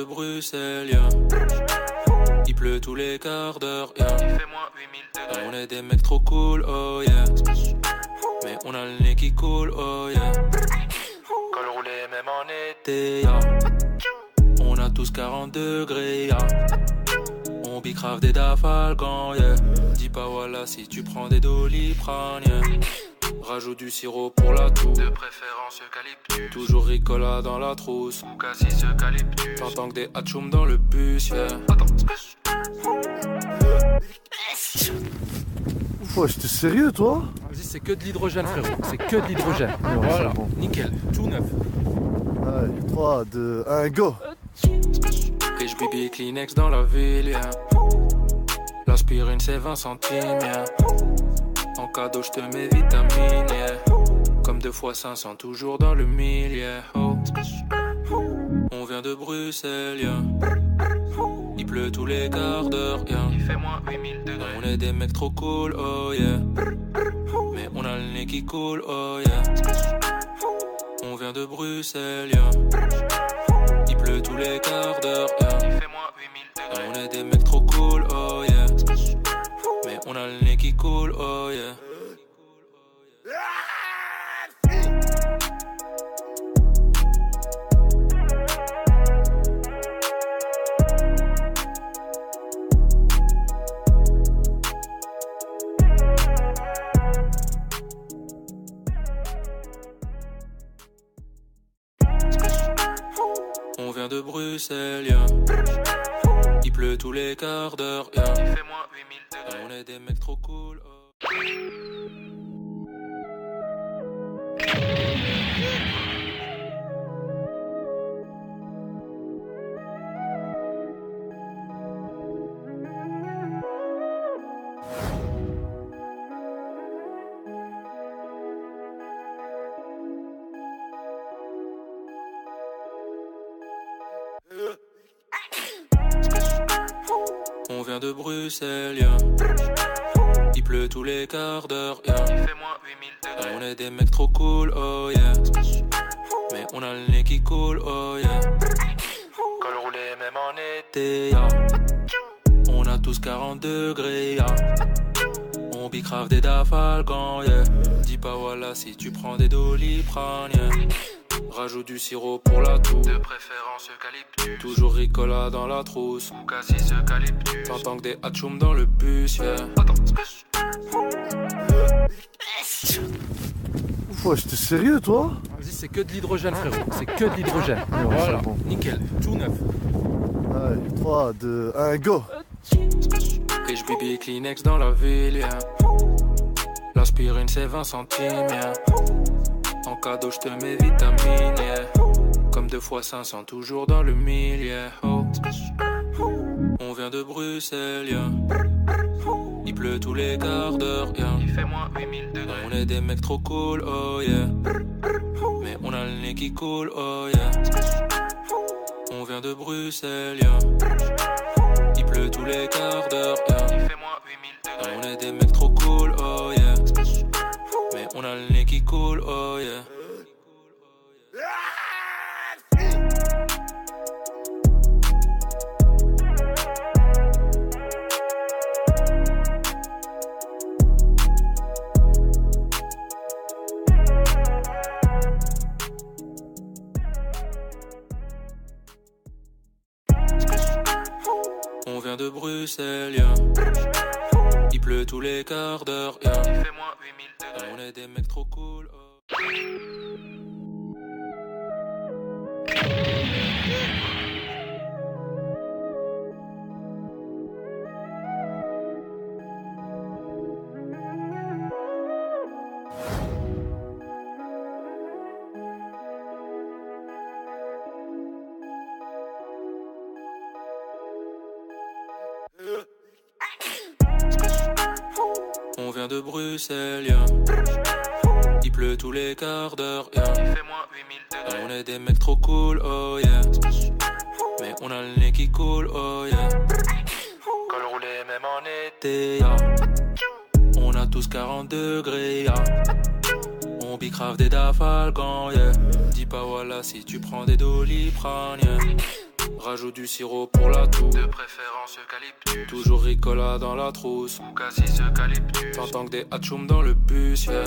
de Bruxelles, yeah. Il pleut tous les quarts d'heure, yeah. Il fait moins 8000 degrés. On est des mecs trop cool, oh yeah. Mais on a le nez qui coule, oh yeah. Col roulé même en été, yeah. On a tous 40 degrés, yeah. On bicrave des dafalgans, yeah. Dis pas voilà si tu prends des doliprane, yeah. Rajoute du sirop pour la toux. De préférence eucalyptus. Toujours Ricola dans la trousse. Ou cassis eucalyptus. T'entends que des hatchoum dans le bus, yeah. Attends, Ouais, j'étais sérieux, toi? Vas-y, c'est que de l'hydrogène, frérot. C'est que de l'hydrogène. Ouais, voilà, bon. nickel, tout neuf. Allez, 3, 2, 1, go! Riche bibi Kleenex dans la ville, yeah. L'aspirine c'est 20 centimes, yeah. En cadeau j'te mets vitamines, yeah. Comme 2 fois 500 toujours dans le mille, yeah. Oh. On vient de Bruxelles, yeah. Il pleut tous les quarts d'heure, yeah. Il fait moins 8000 degrés. On est des mecs trop cool, oh yeah. Mais on a le nez qui coule, oh yeah. On vient de Bruxelles, yeah. Il pleut tous les quarts d'heure, yeah. Il fait moins 8000 degrés. On est des mecs trop cool, oh yeah. Mais on a le nez qui coule, oh yeah. On vient de Bruxelles, yeah. Il pleut tous les quarts d'heure, yeah. Il fait moins 8000 degrés. On est des mecs trop cool, oh. On vient de Bruxelles, yeah. Il pleut tous les quarts d'heure, yeah. Il fait moins 8000 degrés. On est des mecs trop cool, oh yeah. Mais on a le nez qui coule, oh yeah. Col roulé même en été, yeah. On a tous 40 degrés, yeah. On bicrave des dafalgans, yeah. Dis pas voilà si tu prends des doliprane, yeah. Rajoute du sirop pour la toux. De préférence eucalyptus. Toujours Ricola dans la trousse. Ou cassis eucalyptus. T'entends que des hatchoum dans le bus, yeah. Attends, Ouais, j'étais sérieux, toi? Vas-y, c'est que de l'hydrogène, frérot. C'est que de l'hydrogène. Ouais, voilà, bon. nickel, tout neuf. Allez, 3, 2, 1, go! Riche bibi Kleenex dans la ville, yeah. L'aspirine c'est 20 centimes, yeah. En cadeau j'te mets vitamines, yeah. Comme 2 fois 500 toujours dans le mille, yeah. Oh. On vient de Bruxelles, yeah. Il pleut tous les quarts d'heure, yeah. Il fait moins 8000 degrés. On est des mecs trop cool, oh yeah. Mais on a le nez qui coule, oh yeah. On vient de Bruxelles, yeah. Il pleut tous les quarts d'heure, yeah. Il fait moins 8000 degrés. On est des mecs trop cool, oh yeah. Mais on a le nez qui coule, oh yeah. On vient de Bruxelles, yeah. Il pleut tous les quarts d'heure, yeah. Il fait moins 8000 degrés. On est des mecs trop cool, oh. On vient de Bruxelles, yeah. Il pleut tous les quarts d'heure, yeah. Il fait moins 8000 degrés. On est des mecs trop cool, oh yeah. Mais on a le nez qui coule, oh yeah. Col roulé même en été, yeah. On a tous 40 degrés, yeah. On bicrave des dafalgans, yeah. Dis pas voilà si tu prends des doliprane, yeah. Rajoute du sirop pour la toux, de préférence eucalyptus. Toujours Ricola dans la trousse, ou cassis eucalyptus. T'entends que des hatchoum dans le bus, yeah.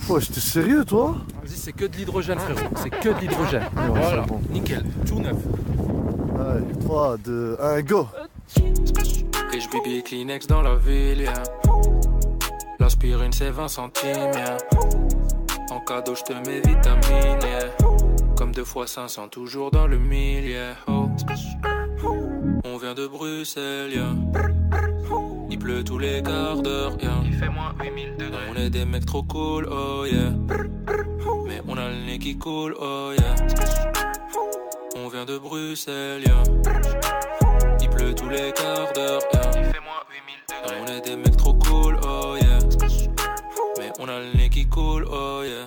Wesh, t'es sérieux toi? Vas-y, c'est que de l'hydrogène, frérot. C'est que de l'hydrogène. Ouais, Voilà, c'est bon. nickel, tout neuf. Allez, 3, 2, 1, go! Riche bibi Kleenex dans la ville, yeah. L'aspirine c'est 20 centimes, yeah. En cadeau j'te mets vitamines, yeah. Comme 2 fois 500 toujours dans le mille, yeah. Oh. On vient de Bruxelles, yeah. Il pleut tous les quarts d'heure, yeah. Il fait moins 8000 degrés. On est des mecs trop cool, oh yeah. Mais on a le nez qui coule, oh yeah. On vient de Bruxelles, yeah. Il pleut tous les quarts d'heure, yeah. Il fait moins 8000 degrés. On est des mecs trop cool, oh yeah. Mais on a le nez qui coule, oh yeah.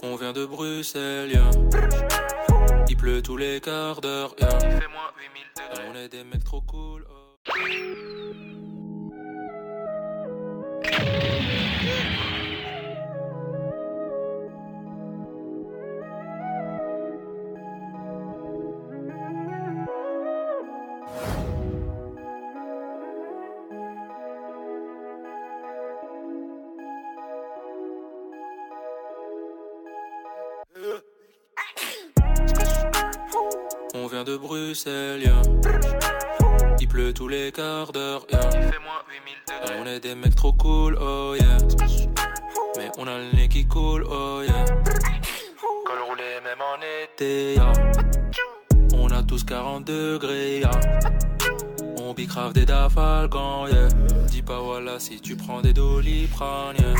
On vient de Bruxelles, yeah. Il pleut tous les quarts d'heure, yeah. Il fait moins 8000 degrés. On est des mecs trop cool, oh. On vient de Bruxelles, yeah. Il pleut tous les quarts d'heure, yeah. Il fait moins 8000 degrés. On est des mecs trop cool, oh yeah. Mais on a le nez qui coule, oh yeah. Col roulé même en été, yeah. On a tous 40 degrés, yeah. On bicrave des dafalgans, yeah. Dis pas voilà si tu prends des doliprane, yeah.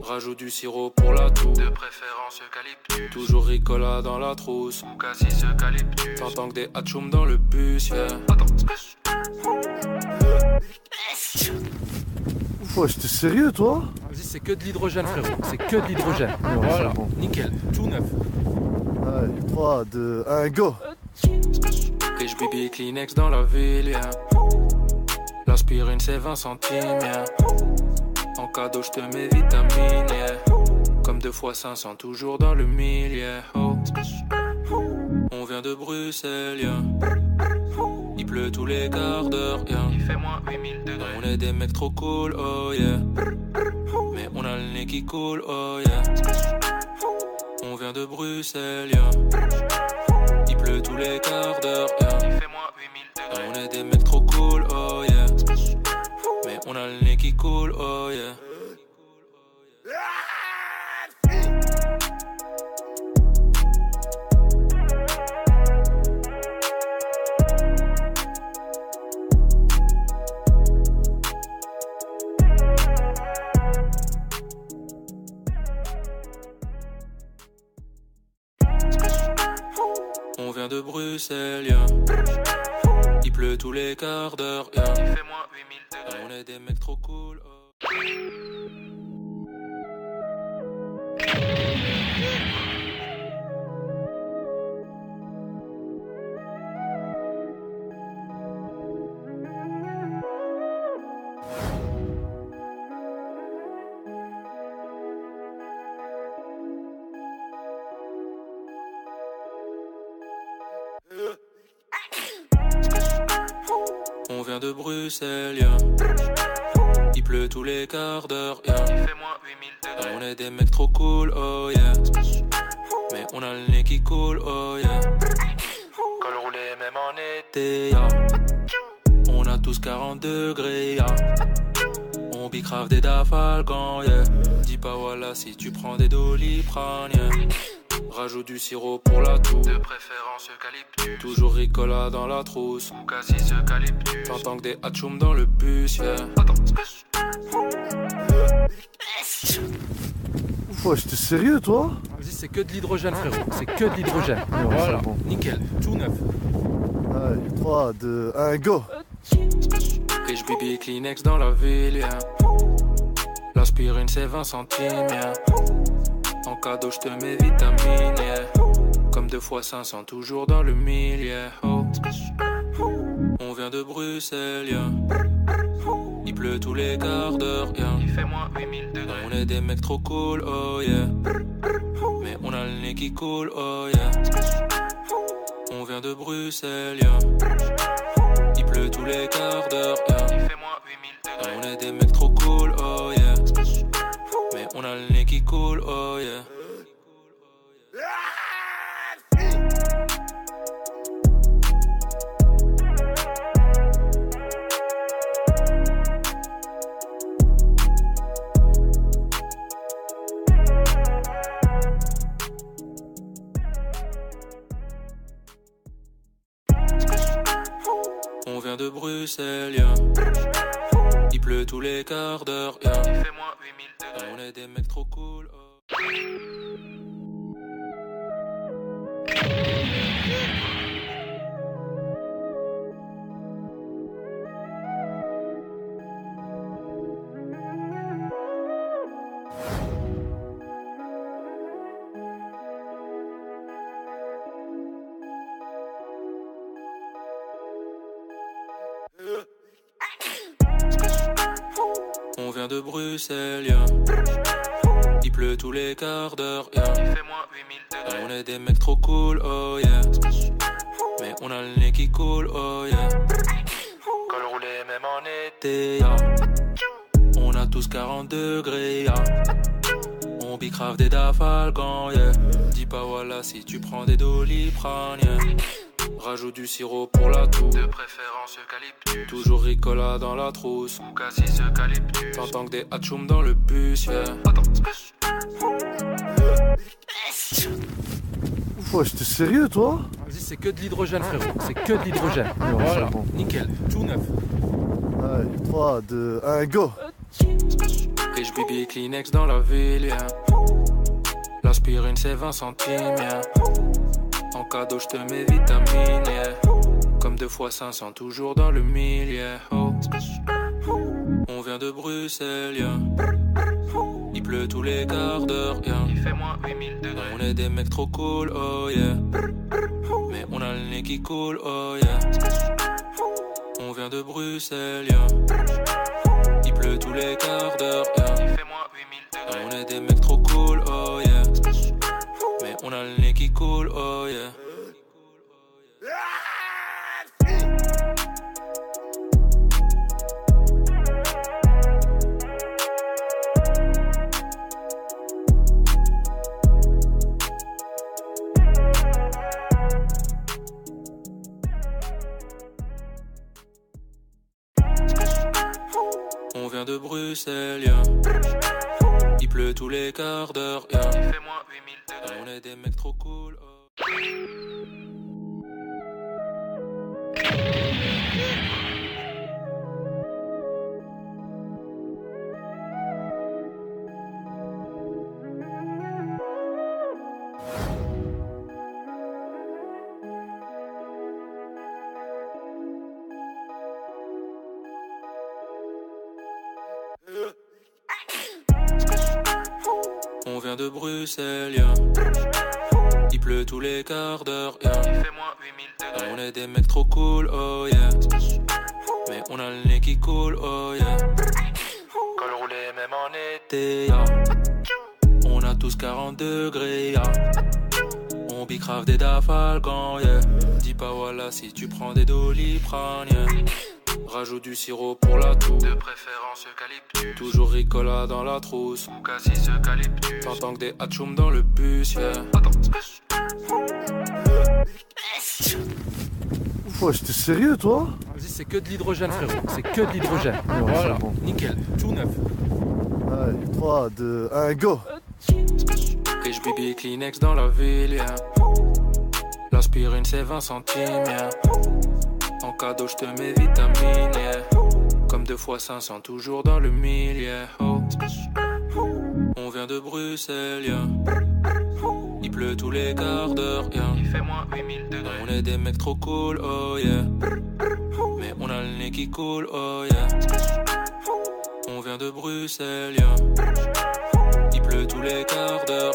Rajoute du sirop pour la toux, de préférence eucalyptus. Toujours Ricola dans la trousse, ou cassis eucalyptus. T'entends que des hatchoum dans le bus, yeah. Wesh, t'es sérieux toi? Vas-y, c'est que de l'hydrogène, frérot. C'est que de l'hydrogène. Ouais, Voilà, c'est bon. nickel, tout neuf. Allez, 3, 2, 1, go! Riche bibi Kleenex dans la ville, yeah. L'aspirine c'est 20 centimes, yeah. En cadeau j'te mets vitamines, yeah. Comme 2 fois 500 toujours dans le mille, yeah. Oh. On vient de Bruxelles, yeah. Il pleut tous les quarts d'heure, yeah. Il fait moins 8000 degrés. On est des mecs trop cool, oh yeah. Mais on a le nez qui coule, oh yeah. On vient de Bruxelles, yeah. Il pleut tous les quarts d'heure, yeah. Il fait moins 8000 degrés. On est des mecs trop cool, oh yeah. Mais on a le nez qui coule, oh yeah. On vient de Bruxelles, yeah. Il pleut tous les quarts d'heure, yeah. Il fait moins 8000 degrés. On est des mecs trop cool, oh. On vient de Bruxelles, yeah. Il pleut tous les quarts d'heure, yeah. Il fait moins 8000 degrés. On est des mecs trop cool, oh yeah. Mais on a le nez qui coule, oh yeah. Col roulé même en été, yeah. On a tous 40 degrés, yeah. On bicrave des dafalgans, yeah. Dis pas voilà si tu prends des doliprane, yeah. Rajoute du sirop pour la toux, de préférence eucalyptus. Toujours Ricola dans la trousse, ou cassis eucalyptus. T'entends que des hatchoum dans le bus, yeah. Wesh, t'es sérieux toi? Vas-y, c'est que de l'hydrogène, frérot. C'est que de l'hydrogène. Ouais, Voilà, c'est bon. nickel, tout neuf. Allez, 3, 2, 1, go! Riche bibi Kleenex dans la ville, yeah. L'aspirine c'est 20 centimes, yeah. En cadeau j'te mets vitamines, yeah. Comme 2 fois 500 toujours dans le mille, yeah. Oh. On vient de Bruxelles, yeah. Il pleut tous les quarts d'heure, yeah. Il fait moins 8000 degrés. On est des mecs trop cool, oh yeah. Mais on a le nez qui coule, oh yeah. On vient de Bruxelles, yeah. Il pleut tous les quarts d'heure, yeah. Il fait moins 8000 degrés. On est des mecs trop cool, oh yeah. Mais on a le nez qui coule, oh yeah. On vient de Bruxelles, yeah. Il pleut tous les quarts d'heure, yeah. Il fait moins 8000 degrés. On est des mecs trop cool, oh. On vient de Bruxelles, yeah. Il pleut tous les quarts d'heure, yeah. Il fait moins 8000 degrés. On est des mecs trop cool, oh yeah. Mais on a le nez qui coule, oh yeah. Col roulé même en été, yeah. On a tous 40 degrés, yeah. On bicrave des dafalgans, yeah. Dis pas voilà si tu prends des doliprane, yeah. Rajoute du sirop pour la toux. De préférence eucalyptus. Toujours Ricola dans la trousse. Ou cassis eucalyptus. T'entends que des hatchoum dans le bus, yeah. Wesh, t'es sérieux toi? Vas-y, c'est que de l'hydrogène, frérot. C'est que de l'hydrogène. Ouais, Voilà, c'est bon. nickel, tout neuf. Allez, 3, 2, 1, go! Riche bibi Kleenex dans la ville, yeah. L'aspirine c'est 20 centimes, yeah. En cadeau j'te mets vitamines, yeah. Comme 2 fois 500 toujours dans le mille, yeah. Oh. On vient de Bruxelles, yeah. Il pleut tous les quarts d'heure, yeah. Il fait moins 8000 degrés. On est des mecs trop cool, oh yeah. Mais on a le nez qui coule, oh yeah. On vient de Bruxelles, yeah. Il pleut tous les quarts d'heure, yeah. Il fait moins 8000 degrés. On est des mecs trop cool, oh yeah. Mais on a le nez qui coule, oh yeah. On vient de Bruxelles, yeah. Il pleut tous les quarts d'heure, yeah. Il fait moins 8000 degrés. On est des mecs trop cool, oh. On vient de Bruxelles, yeah. Il pleut tous les quarts d'heure, yeah. Il fait moins 8000 degrés. On est des mecs trop cool, oh yeah. Mais on a le nez qui coule, oh yeah. Col roulé même en été, yeah. On a tous 40 degrés, yeah. On bicrave des dafalgans, yeah. Dis pas voilà si tu prends des doliprane, yeah. Rajoute du sirop pour la toux. De préférence eucalyptus. Toujours Ricola dans la trousse. Ou cassis eucalyptus. T'entends que des hatchoum dans le bus, yeah. Wesh, t'es sérieux toi? Vas-y, c'est que de l'hydrogène, frérot. C'est que de l'hydrogène. Ouais, Voilà, c'est bon. nickel, tout neuf. Allez, 3, 2, 1, go! Riche bibi Kleenex dans la ville, yeah. L'aspirine c'est 20 centimes, yeah. En cadeau j'te mets vitamines, yeah. Comme 2 fois 500 toujours dans le mille, yeah. Oh. On vient de Bruxelles, yeah. Il pleut tous les quarts d'heure, yeah. Il fait moins 8000 degrés. On est des mecs trop cool, oh yeah. Mais on a le nez qui coule, oh yeah. On vient de Bruxelles, yeah. Il pleut tous les quarts d'heure,